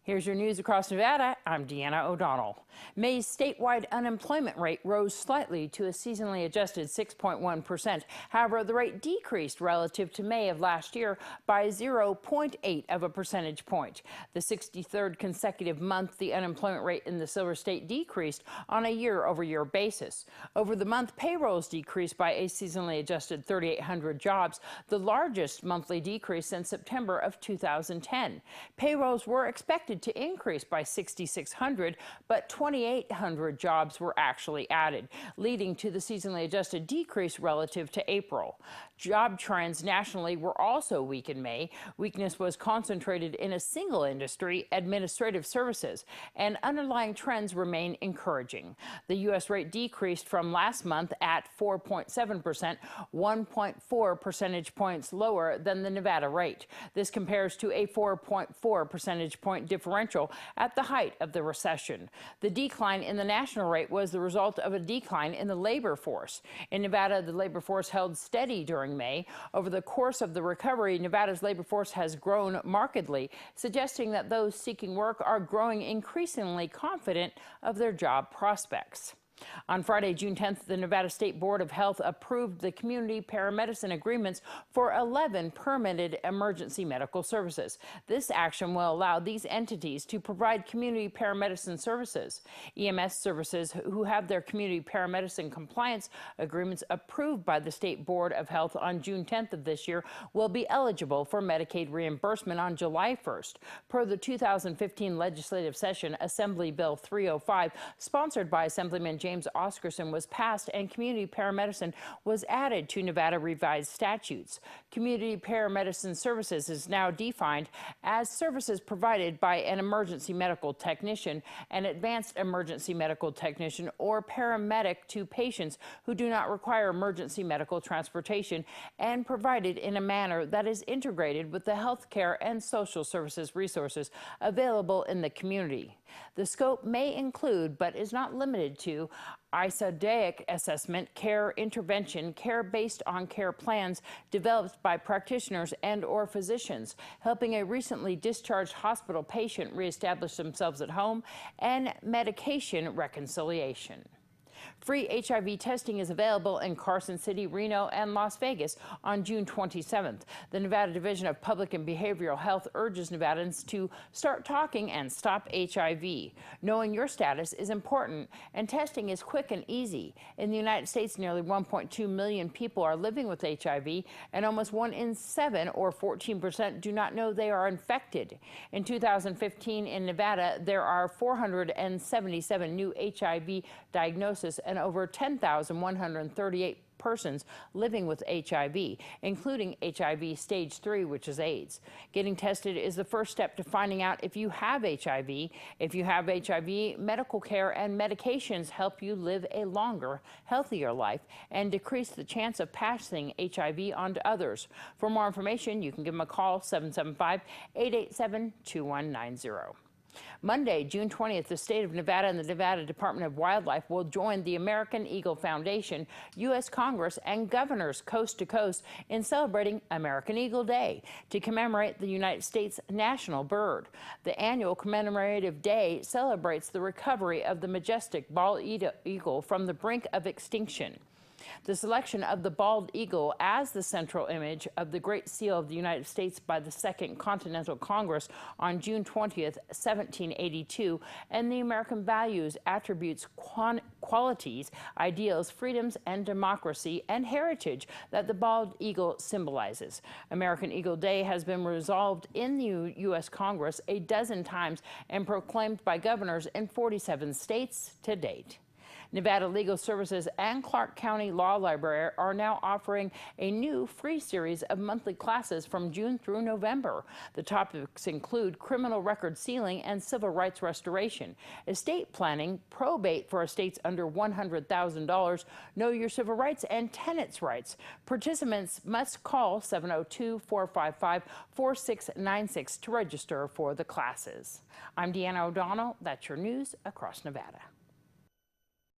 Here's your news across Nevada. I'm Deanna O'Donnell. May's statewide unemployment rate rose slightly to a seasonally adjusted 6.1%. However, the rate decreased relative to May of last year by 0.8 of a percentage point. The 63rd consecutive month the unemployment rate in the Silver State decreased on a year-over-year basis. Over the month, payrolls decreased by a seasonally adjusted 3,800 jobs, the largest monthly decrease since September of 2010. Payrolls were expected to increase by 6,600, but 2,800 jobs were actually added, leading to the seasonally adjusted decrease relative to April. Job trends nationally were also weak in May. Weakness was concentrated in a single industry, administrative services, and underlying trends remain encouraging. The U.S. rate decreased from last month at 4.7%, 1.4 percentage points lower than the Nevada rate. This compares to a 4.4 percentage point differential at the height of the recession. The decline in the national rate was the result of a decline in the labor force. In Nevada, the labor force held steady during May. Over the course of the recovery, Nevada's labor force has grown markedly, suggesting that those seeking work are growing increasingly confident of their job prospects. On Friday, June 10th, the Nevada State Board of Health approved the community paramedicine agreements for 11 permitted emergency medical services. This action will allow these entities to provide community paramedicine services. EMS services who have their community paramedicine compliance agreements approved by the State Board of Health on June 10th of this year will be eligible for Medicaid reimbursement on July 1st. Per the 2015 legislative session, Assembly Bill 305, sponsored by Assemblyman James Oscarson, was passed, and community paramedicine was added to Nevada revised statutes. Community paramedicine services is now defined as services provided by an emergency medical technician, an advanced emergency medical technician, or paramedic to patients who do not require emergency medical transportation, and provided in a manner that is integrated with the health care and social services resources available in the community. The scope may include, but is not limited to, ISODAIC assessment, care intervention, care based on care plans developed by practitioners and/or physicians, helping a recently discharged hospital patient reestablish themselves at home, and medication reconciliation. Free HIV testing is available in Carson City, Reno, and Las Vegas on June 27th. The Nevada Division of Public and Behavioral Health urges Nevadans to start talking and stop HIV. Knowing your status is important, and testing is quick and easy. In the United States, nearly 1.2 million people are living with HIV, and almost 1 in 7, or 14%, do not know they are infected. In 2015 in Nevada, there are 477 new HIV diagnoses and over 10,138 persons living with HIV, including HIV stage 3, which is AIDS. Getting tested is the first step to finding out if you have HIV. If you have HIV, medical care and medications help you live a longer, healthier life and decrease the chance of passing HIV on to others. For more information, you can give them a call, 775-887-2190. Monday, June 20th, the state of Nevada and the Nevada Department of Wildlife will join the American Eagle Foundation, U.S. Congress, and governors coast to coast in celebrating American Eagle Day to commemorate the United States national bird. The annual commemorative day celebrates the recovery of the majestic bald eagle from the brink of extinction. The selection of the bald eagle as the central image of the Great Seal of the United States by the Second Continental Congress on June 20th, 1782, and the American values, attributes, qualities, ideals, freedoms, and democracy and heritage that the bald eagle symbolizes. American Eagle Day has been resolved in the U.S. Congress a dozen times and proclaimed by governors in 47 states to date. Nevada Legal Services and Clark County Law Library are now offering a new free series of monthly classes from June through November. The topics include criminal record sealing and civil rights restoration, estate planning, probate for estates under $100,000, know your civil rights, and tenants' rights. Participants must call 702-455-4696 to register for the classes. I'm Deanna O'Donnell. That's your news across Nevada.